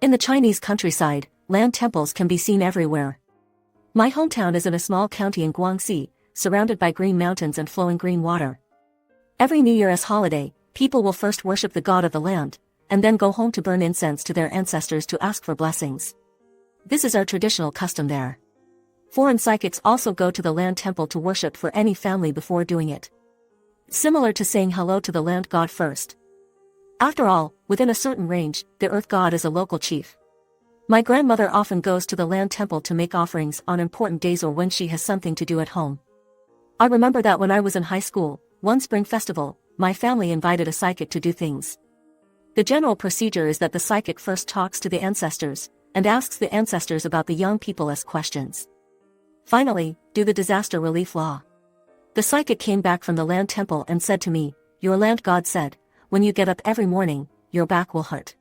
In the Chinese countryside, land temples can be seen everywhere. My hometown is in a small county in Guangxi, surrounded by green mountains and flowing green water. Every New Year's holiday, people will first worship the god of the land, and then go home to burn incense to their ancestors to ask for blessings. This is our traditional custom there. Foreign psychics also go to the land temple to worship for any family before doing it. Similar to saying hello to the land god first. After all, within a certain range, the earth god is a local chief. My grandmother often goes to the land temple to make offerings on important days or when she has something to do at home. I remember that when I was in high school, one spring festival, my family invited a psychic to do things. The general procedure is that the psychic first talks to the ancestors, and asks the ancestors about the young people as questions. Finally, do the disaster relief law. The psychic came back from the land temple and said to me, "Your land god said, when you get up every morning, your back will hurt."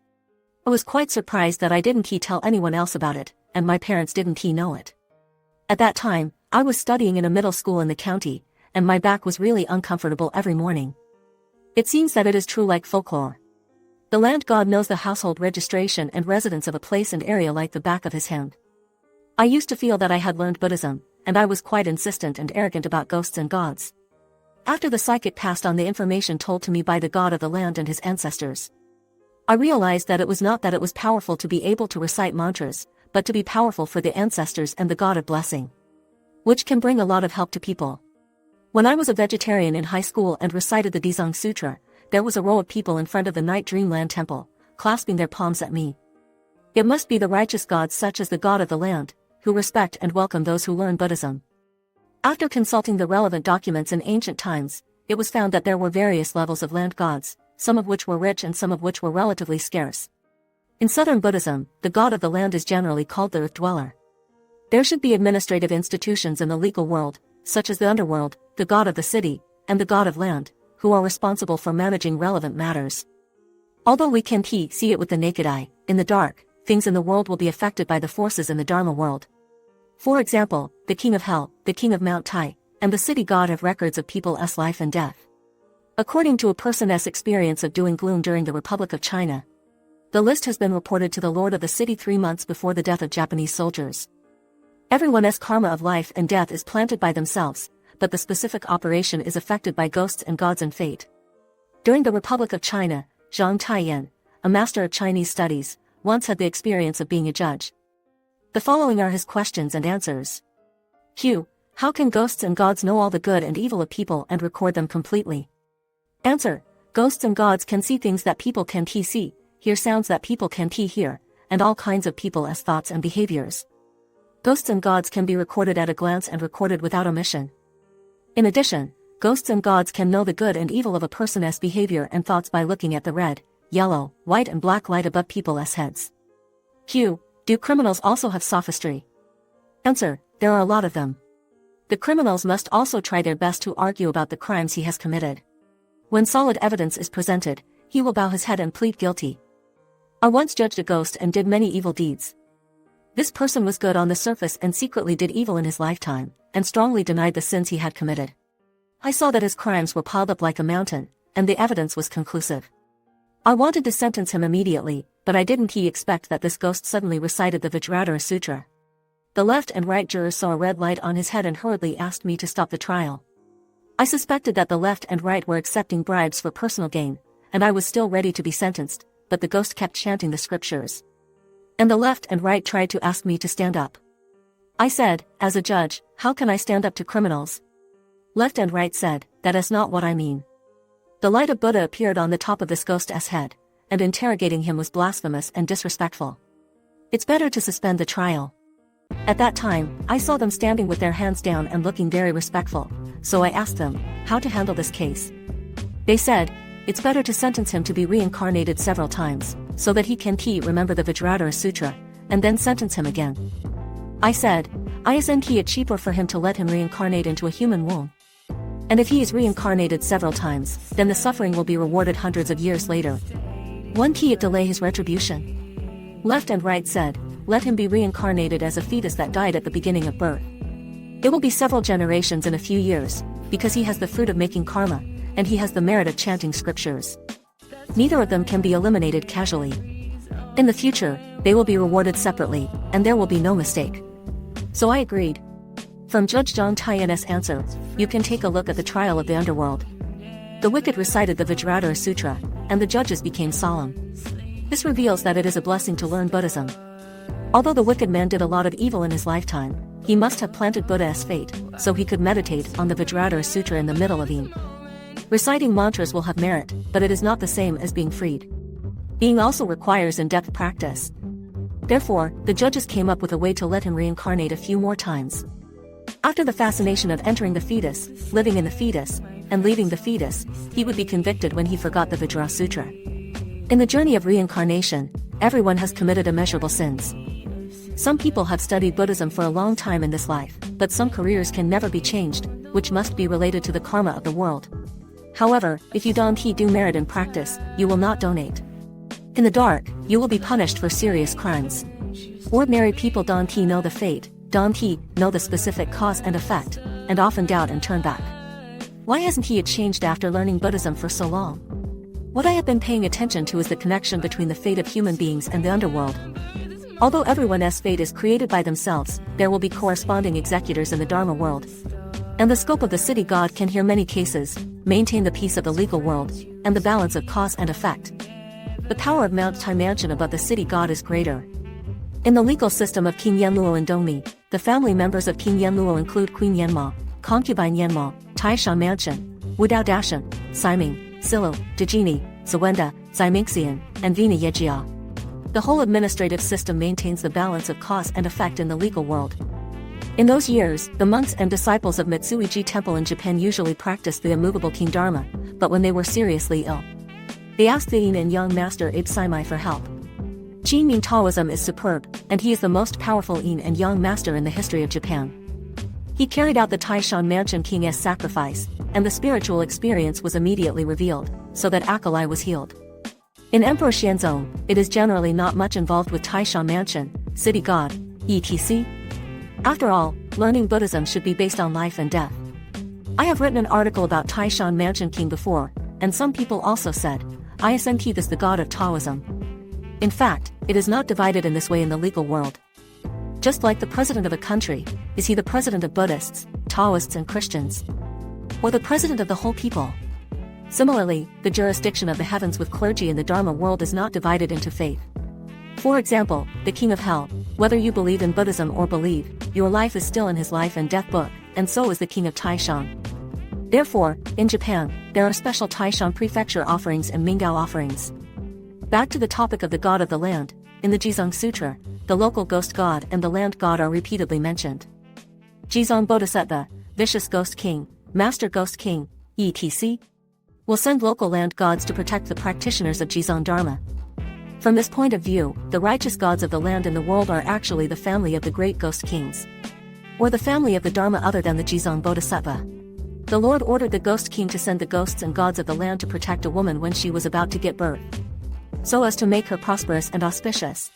I was quite surprised that I didn't tell anyone else about it, and my parents didn't know it. At that time, I was studying in a middle school in the county, and my back was really uncomfortable every morning. It seems that it is true like folklore. The land god knows the household registration and residence of a place and area like the back of his hand. I used to feel that I had learned Buddhism, and I was quite insistent and arrogant about ghosts and gods. After the psychic passed on the information told to me by the god of the land and his ancestors, I realized that it was not that it was powerful to be able to recite mantras, but to be powerful for the ancestors and the god of blessing, which can bring a lot of help to people. When I was a vegetarian in high school and recited the Dizang Sutra, there was a row of people in front of the Night Dreamland Temple, clasping their palms at me. It must be the righteous gods such as the god of the land, who respect and welcome those who learn Buddhism. After consulting the relevant documents in ancient times, it was found that there were various levels of land gods, some of which were rich and some of which were relatively scarce. In southern Buddhism, the god of the land is generally called the earth dweller. There should be administrative institutions in the legal world, such as the underworld, the god of the city, and the god of land, who are responsible for managing relevant matters. Although we can see it with the naked eye, in the dark, things in the world will be affected by the forces in the Dharma world. For example, the king of hell, the king of Mount Tai, and the city god have records of people's life and death. According to a person's experience of doing gloom during the Republic of China, the list has been reported to the lord of the city 3 months before the death of Japanese soldiers. Everyone's karma of life and death is planted by themselves, but the specific operation is affected by ghosts and gods and fate. During the Republic of China, Zhang Taiyan, a master of Chinese studies, once had the experience of being a judge. The following are his questions and answers. Q. How can ghosts and gods know all the good and evil of people and record them completely? Answer. Ghosts and gods can see things that people can't see, hear sounds that people can't hear, and all kinds of people's thoughts and behaviors. Ghosts and gods can be recorded at a glance and recorded without omission. In addition, ghosts and gods can know the good and evil of a person's behavior and thoughts by looking at the red, yellow, white and black light above people's heads. Q. Do criminals also have sophistry? Answer. There are a lot of them. The criminals must also try their best to argue about the crimes he has committed. When solid evidence is presented, he will bow his head and plead guilty. I once judged a ghost and did many evil deeds. This person was good on the surface and secretly did evil in his lifetime, and strongly denied the sins he had committed. I saw that his crimes were piled up like a mountain, and the evidence was conclusive. I wanted to sentence him immediately, but I didn't expect that this ghost suddenly recited the Vajradhara Sutra. The left and right jurors saw a red light on his head and hurriedly asked me to stop the trial. I suspected that the left and right were accepting bribes for personal gain, and I was still ready to be sentenced, but the ghost kept chanting the scriptures. And the left and right tried to ask me to stand up. I said, as a judge, how can I stand up to criminals? Left and right said, that is not what I mean. The light of Buddha appeared on the top of this ghost's head, and interrogating him was blasphemous and disrespectful. It's better to suspend the trial. At that time, I saw them standing with their hands down and looking very respectful, so I asked them, how to handle this case. They said, it's better to sentence him to be reincarnated several times, so that he can remember the Vajradhara Sutra, and then sentence him again. I said, isn't it cheaper for him to let him reincarnate into a human womb? And if he is reincarnated several times, then the suffering will be rewarded hundreds of years later. Won't it delay his retribution? Left and right said, let him be reincarnated as a fetus that died at the beginning of birth. It will be several generations in a few years, because he has the fruit of making karma, and he has the merit of chanting scriptures. Neither of them can be eliminated casually. In the future, they will be rewarded separately, and there will be no mistake. So I agreed. From Judge Zhang Taiyan's answer, you can take a look at the trial of the underworld. The wicked recited the Vajradhara Sutra, and the judges became solemn. This reveals that it is a blessing to learn Buddhism. Although the wicked man did a lot of evil in his lifetime, he must have planted Buddha as fate, so he could meditate on the Vajradhara Sutra in the middle of him. Reciting mantras will have merit, but it is not the same as being freed. Being also requires in-depth practice. Therefore, the judges came up with a way to let him reincarnate a few more times. After the fascination of entering the fetus, living in the fetus, and leaving the fetus, he would be convicted when he forgot the Vajra Sutra. In the journey of reincarnation, everyone has committed immeasurable sins. Some people have studied Buddhism for a long time in this life, but some careers can never be changed, which must be related to the karma of the world. However, if you don't do merit in practice, you will not donate. In the dark, you will be punished for serious crimes. Ordinary people don't know the fate, don't know the specific cause and effect, and often doubt and turn back. Why hasn't he changed after learning Buddhism for so long? What I have been paying attention to is the connection between the fate of human beings and the underworld. Although everyone's fate is created by themselves, there will be corresponding executors in the Dharma world. And the scope of the city god can hear many cases, maintain the peace of the legal world, and the balance of cause and effect. The power of Mount Tai Mansion above the city god is greater. In the legal system of King Yanluo and Dongmi, the family members of King Yanluo include Queen Yanma, concubine Yanma, Tai Shan Mansion, Wudao Dashan, Siming, Silo, Dajini, Zawenda, Zaiminxian, and Vina Yejia. The whole administrative system maintains the balance of cause and effect in the legal world. In those years, the monks and disciples of Mitsuiji Temple in Japan usually practiced the immovable King Dharma, but when they were seriously ill, they asked the yin and yang master Abe Saimai for help. Jinmin Taoism is superb, and he is the most powerful yin and yang master in the history of Japan. He carried out the Taishan Mansion King's sacrifice, and the spiritual experience was immediately revealed, so that Akalai was healed. In Emperor Xianzong, it is generally not much involved with Taishan Mansion, city god, etc. After all, learning Buddhism should be based on life and death. I have written an article about Taishan Mansion King before, and some people also said, Isnt is the god of Taoism. In fact, it is not divided in this way in the legal world. Just like the president of a country, is he the president of Buddhists, Taoists and Christians? Or the president of the whole people? Similarly, the jurisdiction of the heavens with clergy in the Dharma world is not divided into faith. For example, the king of hell, whether you believe in Buddhism or believe, your life is still in his life and death book, and so is the king of Taishan. Therefore, in Japan, there are special Taishan prefecture offerings and Mingao offerings. Back to the topic of the god of the land, in the Jizang Sutra, the local ghost god and the land god are repeatedly mentioned. Jizang Bodhisattva, vicious ghost king, master ghost king, etc. will send local land gods to protect the practitioners of Jizang Dharma. From this point of view, the righteous gods of the land and the world are actually the family of the great ghost kings. Or the family of the Dharma other than the Jizang Bodhisattva. The Lord ordered the ghost king to send the ghosts and gods of the land to protect a woman when she was about to give birth, so as to make her prosperous and auspicious.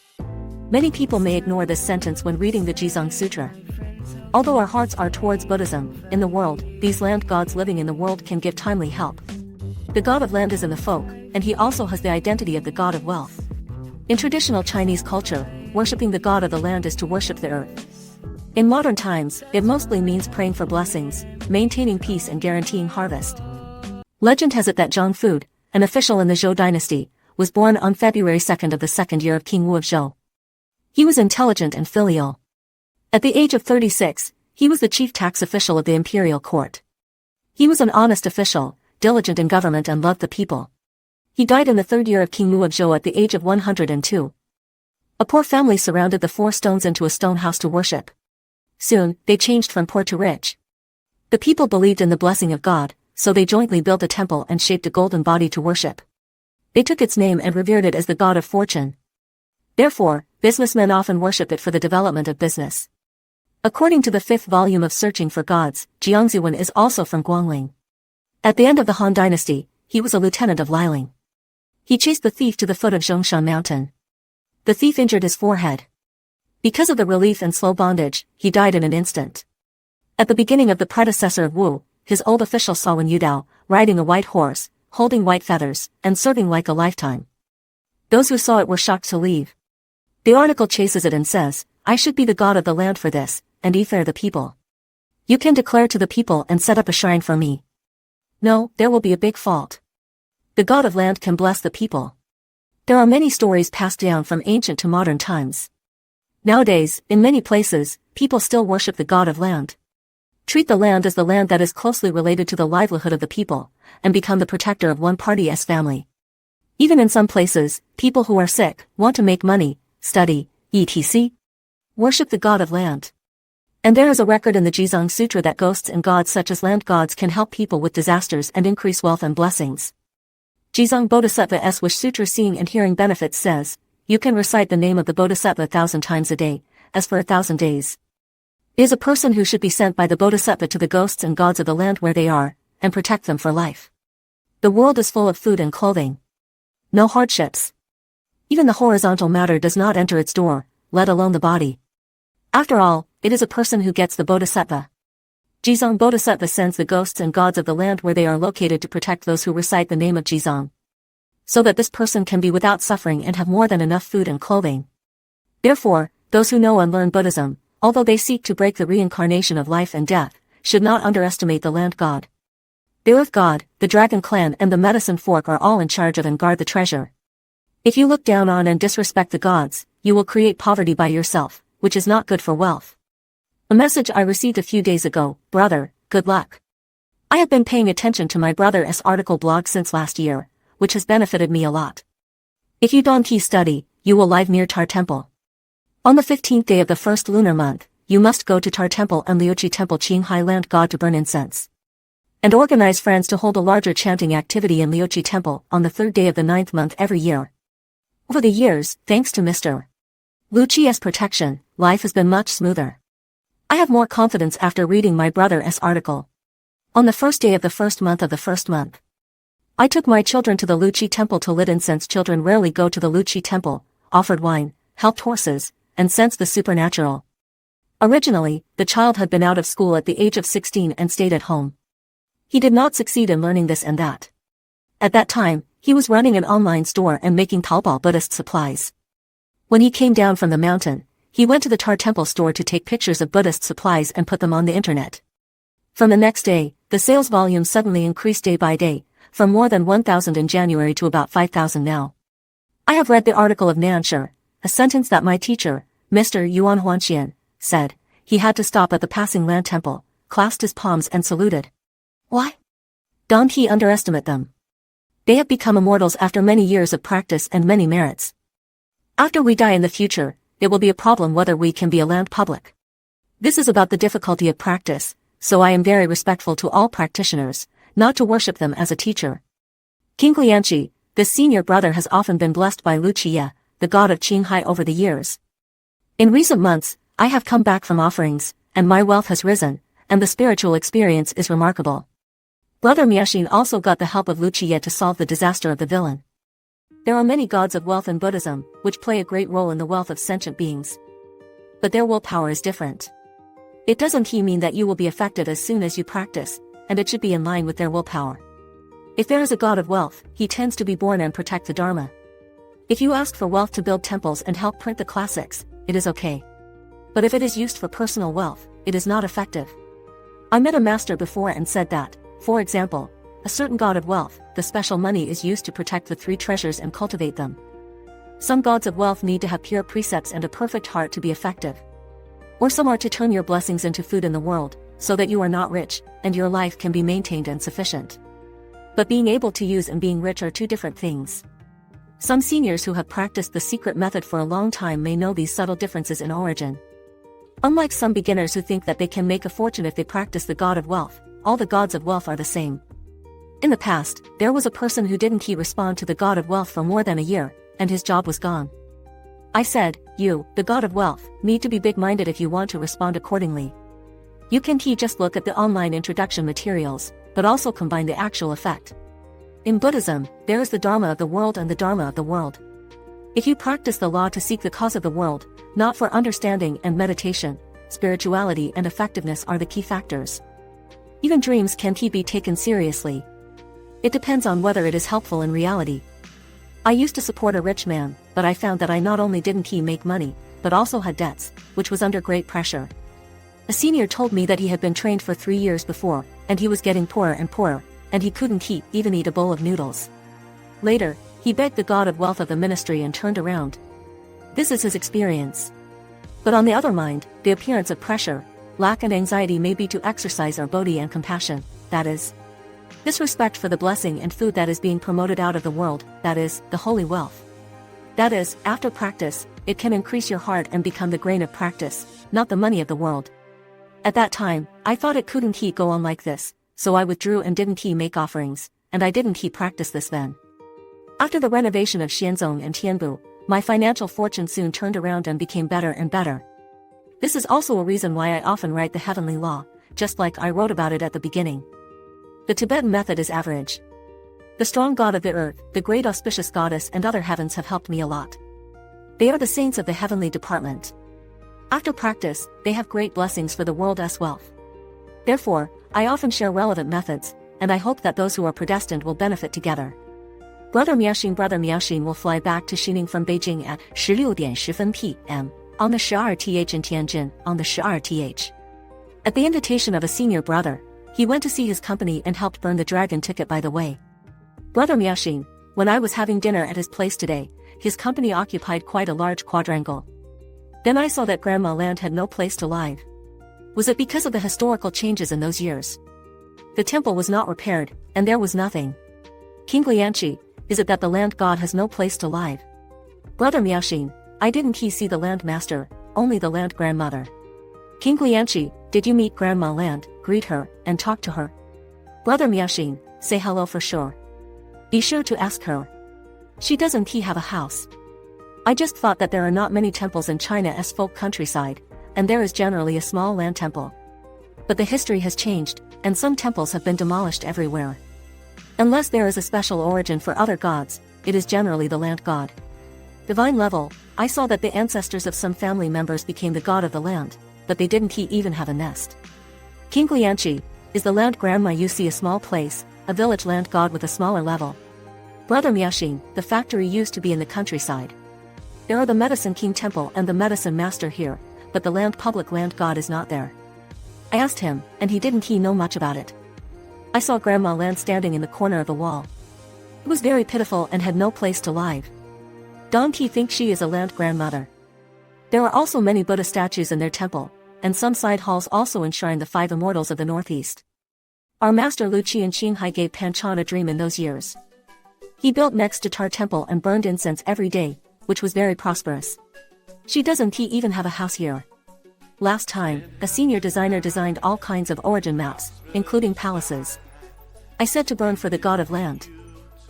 Many people may ignore this sentence when reading the Jizang Sutra. Although our hearts are towards Buddhism, in the world, these land gods living in the world can give timely help. The god of land is in the folk, and he also has the identity of the god of wealth. In traditional Chinese culture, worshipping the god of the land is to worship the earth. In modern times, it mostly means praying for blessings, maintaining peace and guaranteeing harvest. Legend has it that Zhang Fud, an official in the Zhou dynasty, was born on February 2nd of the second year of King Wu of Zhou. He was intelligent and filial. At the age of 36, he was the chief tax official of the imperial court. He was an honest official, diligent in government and loved the people. He died in the third year of King Wu of Zhou at the age of 102. A poor family surrounded the 4 stones into a stone house to worship. Soon, they changed from poor to rich. The people believed in the blessing of God, so they jointly built a temple and shaped a golden body to worship. They took its name and revered it as the god of fortune. Therefore, businessmen often worship it for the development of business. According to the 5th volume of Searching for Gods, Jiangziwen is also from Guangling. At the end of the Han Dynasty, he was a lieutenant of Liling. He chased the thief to the foot of Zhongshan Mountain. The thief injured his forehead. Because of the relief and slow bondage, he died in an instant. At the beginning of the predecessor of Wu, his old official saw Wen Yudao, riding a white horse, holding white feathers, and serving like a lifetime. Those who saw it were shocked to leave. The article chases it and says, I should be the god of the land for this, and fair the people. You can declare to the people and set up a shrine for me. No, there will be a big fault. The god of land can bless the people. There are many stories passed down from ancient to modern times. Nowadays, in many places, people still worship the god of land. Treat the land as the land that is closely related to the livelihood of the people, and become the protector of one party's family. Even in some places, people who are sick, want to make money, study, etc. worship the god of land. And there is a record in the Jizang Sutra that ghosts and gods such as land gods can help people with disasters and increase wealth and blessings. Jizang Bodhisattva's Wish Sutra Seeing and Hearing Benefits says, you can recite the name of the Bodhisattva 1,000 times a day, as for 1,000 days. Is a person who should be sent by the Bodhisattva to the ghosts and gods of the land where they are, and protect them for life. The world is full of food and clothing. No hardships. Even the horizontal matter does not enter its door, let alone the body. After all, it is a person who gets the Bodhisattva. Jizang Bodhisattva sends the ghosts and gods of the land where they are located to protect those who recite the name of Jizang, so that this person can be without suffering and have more than enough food and clothing. Therefore, those who know and learn Buddhism, although they seek to break the reincarnation of life and death, should not underestimate the land god. The earth god, the dragon clan and the medicine fork are all in charge of and guard the treasure. If you look down on and disrespect the gods, you will create poverty by yourself, which is not good for wealth. A message I received a few days ago, brother, good luck. I have been paying attention to my brother's article blog since last year, which has benefited me a lot. If you don't study, you will live near Tar Temple. On the 15th day of the first lunar month, you must go to Tar Temple and Liuqi Temple Qinghai Land God to burn incense. And organize friends to hold a larger chanting activity in Liuqi Temple on the 3rd day of the 9th month every year. Over the years, thanks to Mr. Liuqi's protection, life has been much smoother. I have more confidence after reading my brother's article. On the first day of the first month of the first month, I took my children to the Liuqi Temple to lit incense. Children rarely go to the Liuqi Temple, offered wine, helped horses, and sensed the supernatural. Originally, the child had been out of school at the age of 16 and stayed at home. He did not succeed in learning this and that. At that time, he was running an online store and making Taobao Buddhist supplies. When he came down from the mountain, he went to the Tar Temple store to take pictures of Buddhist supplies and put them on the internet. From the next day, the sales volume suddenly increased day by day, from more than 1,000 in January to about 5,000 now. I have read the article of Nansher, a sentence that my teacher, Mr. Yuan Huanxian, said. He had to stop at the passing land temple, clasped his palms and saluted. Why? Don't he underestimate them? They have become immortals after many years of practice and many merits. After we die in the future, it will be a problem whether we can be a land public. This is about the difficulty of practice, so I am very respectful to all practitioners, not to worship them as a teacher. King Lianqi, this senior brother has often been blessed by Lu Qie, the god of Qinghai over the years. In recent months, I have come back from offerings, and my wealth has risen, and the spiritual experience is remarkable. Brother Miaoxin also got the help of Lu Qie to solve the disaster of the villain. There are many gods of wealth in Buddhism, which play a great role in the wealth of sentient beings. But their willpower is different. It doesn't mean that you will be affected as soon as you practice, and it should be in line with their willpower. If there is a god of wealth, he tends to be born and protect the Dharma. If you ask for wealth to build temples and help print the classics, it is okay. But if it is used for personal wealth, it is not effective. I met a master before and said that, for example, a certain god of wealth, the special money is used to protect the 3 treasures and cultivate them. Some gods of wealth need to have pure precepts and a perfect heart to be effective. Or some are to turn your blessings into food in the world, so that you are not rich, and your life can be maintained and sufficient. But being able to use and being rich are 2 different things. Some seniors who have practiced the secret method for a long time may know these subtle differences in origin. Unlike some beginners who think that they can make a fortune if they practice the god of wealth, all the gods of wealth are the same. In the past, there was a person who didn't respond to the god of wealth for more than a year, and his job was gone. I said, you, the god of wealth, need to be big-minded if you want to respond accordingly. You can just look at the online introduction materials, but also combine the actual effect. In Buddhism, there is the Dharma of the world and the Dharma of the world. If you practice the law to seek the cause of the world, not for understanding and meditation, spirituality and effectiveness are the key factors. Even dreams can't be taken seriously. It depends on whether it is helpful in reality. I used to support a rich man, but I found that I not only didn't make money, but also had debts, which was under great pressure. A senior told me that he had been trained for 3 years before, and he was getting poorer and poorer, and he couldn't even eat a bowl of noodles. Later, he begged the god of wealth of the ministry and turned around. This is his experience. But on the other mind, the appearance of pressure, lack and anxiety may be to exercise our bodhi and compassion, that is, this respect for the blessing and food that is being promoted out of the world, that is, the holy wealth. That is, after practice, it can increase your heart and become the grain of practice, not the money of the world. At that time, I thought it couldn't go on like this, so I withdrew and didn't make offerings, and I didn't practice this then. After the renovation of Xianzong and Tianbu, my financial fortune soon turned around and became better and better. This is also a reason why I often write the heavenly law, just like I wrote about it at the beginning. The Tibetan method is average. The strong god of the earth, the great auspicious goddess and other heavens have helped me a lot. They are the saints of the heavenly department. After practice, they have great blessings for the world's wealth. Therefore, I often share relevant methods, and I hope that those who are predestined will benefit together. Brother Miaoxin will fly back to Xining from Beijing at 16:10 p.m. on the 12th in Tianjin on the 12th. At the invitation of a senior brother, he went to see his company and helped burn the dragon ticket by the way. Brother Miaoxin, when I was having dinner at his place today, his company occupied quite a large quadrangle. Then I saw that Grandma Land had no place to live. Was it because of the historical changes in those years? The temple was not repaired, and there was nothing. King Lianqi, is it that the land god has no place to live? Brother Miaoxin, I didn't see the land master, only the land grandmother. King Lianqi, did you meet Grandma Land, greet her, and talk to her? Brother Miaoxin, say hello for sure. Be sure to ask her. She doesn't have a house. I just thought that there are not many temples in China's folk countryside, and there is generally a small land temple. But the history has changed, and some temples have been demolished everywhere. Unless there is a special origin for other gods, it is generally the land god. Divine level, I saw that the ancestors of some family members became the god of the land, but they didn't even have a nest. King Lianqi, is the land grandma you see a small place, a village land god with a smaller level? Brother Miaoxin, the factory used to be in the countryside. There are the medicine king temple and the medicine master here, but the land public land god is not there. I asked him, and he didn't know much about it. I saw Grandma Land standing in the corner of the wall. It was very pitiful and had no place to live. Don't think she is a land grandmother. There are also many Buddha statues in their temple, and some side halls also enshrine the 5 immortals of the northeast. Our master Lu Qi in Qinghai gave Panchan a dream in those years. He built next to Tar temple and burned incense every day, which was very prosperous. She doesn't even have a house here. Last time, a senior designer designed all kinds of origin maps, including palaces. I said to burn for the god of land.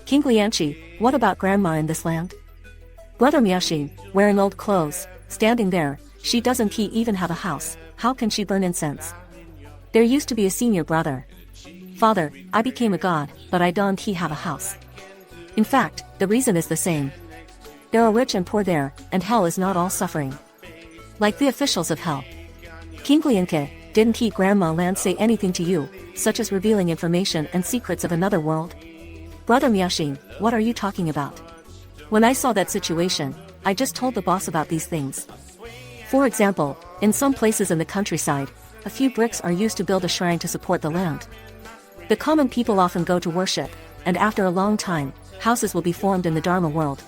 King Lianqi, what about grandma in this land? Brother Miaoxin, wearing old clothes, standing there, she doesn't even have a house, how can she burn incense? There used to be a senior brother. Father, I became a god, but I don't have a house. In fact, the reason is the same. There are rich and poor there, and hell is not all suffering. Like the officials of hell. King Lianqi, didn't Grandma Land say anything to you, such as revealing information and secrets of another world? Brother Miaoxin, what are you talking about? When I saw that situation, I just told the boss about these things. For example, in some places in the countryside, a few bricks are used to build a shrine to support the land. The common people often go to worship, and after a long time, houses will be formed in the Dharma world.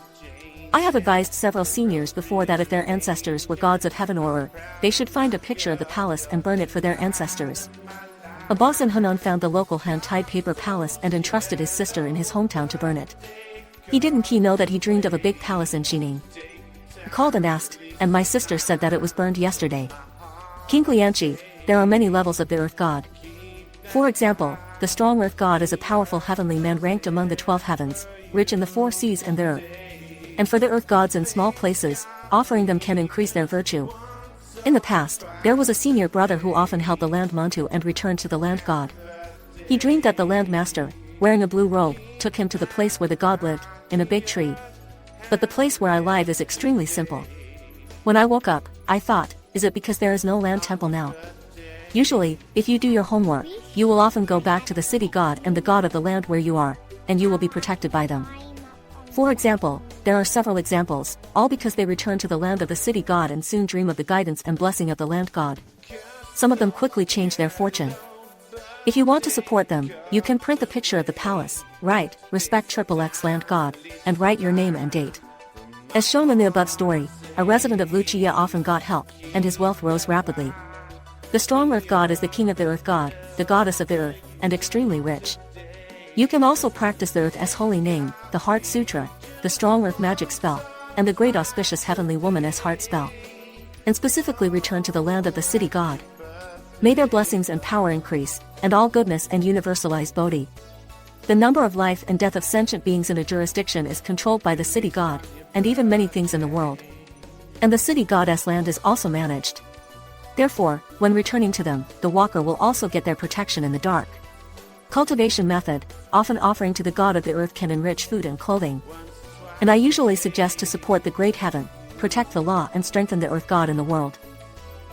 I have advised several seniors before that if their ancestors were gods of heaven or earth, they should find a picture of the palace and burn it for their ancestors. A boss in Henan found the local hand-tied paper palace and entrusted his sister in his hometown to burn it. He didn't know that he dreamed of a big palace in Xining. He called and asked, and my sister said that it was burned yesterday. King Lianqi, there are many levels of the earth god. For example, the strong earth god is a powerful heavenly man ranked among the 12 heavens, rich in the 4 seas and the earth. And for the earth gods in small places, offering them can increase their virtue. In the past, there was a senior brother who often held the land mantu and returned to the land god. He dreamed that the land master, wearing a blue robe, took him to the place where the god lived, in a big tree. But the place where I live is extremely simple. When I woke up, I thought, is it because there is no land temple now? Usually, if you do your homework, you will often go back to the city god and the god of the land where you are, and you will be protected by them. For example, there are several examples, all because they return to the land of the city god and soon dream of the guidance and blessing of the land god. Some of them quickly change their fortune. If you want to support them, you can print the picture of the palace, write, "Respect XXX Land God," and write your name and date. As shown in the above story, a resident of Luchia often got help, and his wealth rose rapidly. The strong earth god is the king of the earth god, the goddess of the earth, and extremely rich. You can also practice the earth as holy name, the heart sutra, the strong earth magic spell, and the great auspicious heavenly woman as heart spell. And specifically return to the land of the city god. May their blessings and power increase, and all goodness and universalize Bodhi. The number of life and death of sentient beings in a jurisdiction is controlled by the city god, and even many things in the world. And the city goddess land is also managed. Therefore, when returning to them, the walker will also get their protection in the dark. Cultivation method, often offering to the god of the earth can enrich food and clothing. And I usually suggest to support the great heaven, protect the law and strengthen the earth god in the world.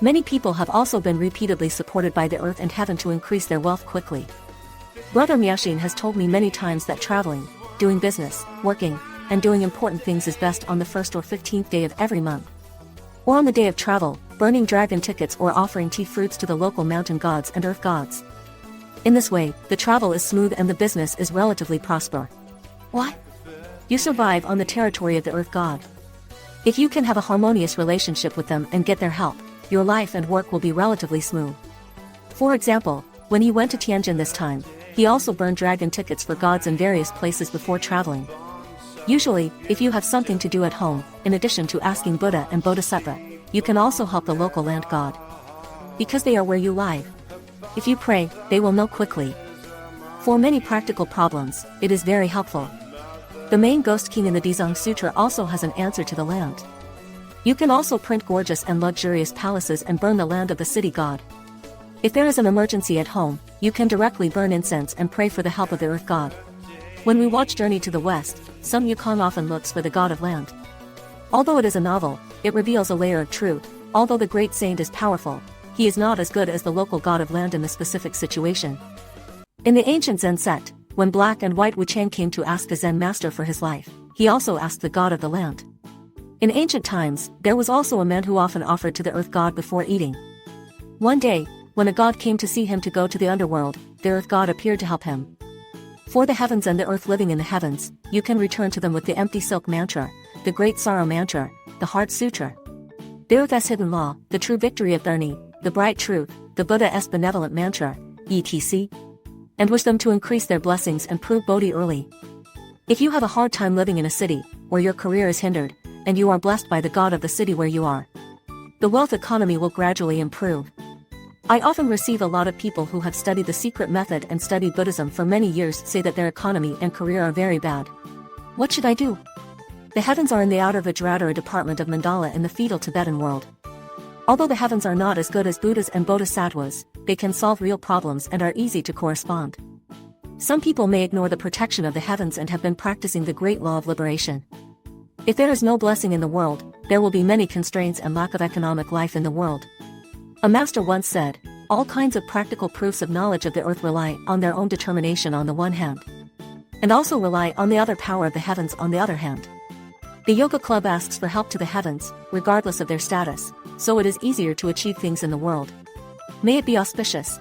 Many people have also been repeatedly supported by the earth and heaven to increase their wealth quickly. Brother Miaoxin has told me many times that traveling, doing business, working, and doing important things is best on the 1st or 15th day of every month. Or on the day of travel, burning dragon tickets or offering tea fruits to the local mountain gods and earth gods. In this way, the travel is smooth and the business is relatively prosper. Why? You survive on the territory of the earth god. If you can have a harmonious relationship with them and get their help, your life and work will be relatively smooth. For example, when he went to Tianjin this time, he also burned dragon tickets for gods in various places before traveling. Usually, if you have something to do at home, in addition to asking Buddha and Bodhisattva, you can also help the local land god. Because they are where you live. If you pray, they will know quickly. For many practical problems, it is very helpful. The main ghost king in the Dizang Sutra also has an answer to the land. You can also print gorgeous and luxurious palaces and burn the land of the city god. If there is an emergency at home, you can directly burn incense and pray for the help of the earth god. When we watch Journey to the West, Sun Wukong often looks for the god of land. Although it is a novel, it reveals a layer of truth. Although the great saint is powerful, he is not as good as the local god of land in the specific situation. In the ancient Zen sect, when Black and White Wuchang came to ask a Zen master for his life, he also asked the god of the land. In ancient times, there was also a man who often offered to the earth god before eating. One day, when a god came to see him to go to the underworld, the earth god appeared to help him. For the heavens and the earth living in the heavens, you can return to them with the empty silk mantra, the great sorrow mantra, the heart sutra. The earth's hidden law, the true victory of dharani, the bright truth, the Buddha's benevolent mantra, etc. And wish them to increase their blessings and prove Bodhi early. If you have a hard time living in a city, or your career is hindered, and you are blessed by the god of the city where you are, the wealth economy will gradually improve. I often receive a lot of people who have studied the secret method and studied Buddhism for many years say that their economy and career are very bad. What should I do? The heavens are in the outer Vajradhara Department of Mandala in the fetal Tibetan world. Although the heavens are not as good as Buddhas and Bodhisattvas, they can solve real problems and are easy to correspond. Some people may ignore the protection of the heavens and have been practicing the great law of liberation. If there is no blessing in the world, there will be many constraints and lack of economic life in the world. A master once said, all kinds of practical proofs of knowledge of the earth rely on their own determination on the one hand, and also rely on the other power of the heavens on the other hand. The yoga club asks for help to the heavens, regardless of their status, so it is easier to achieve things in the world. May it be auspicious.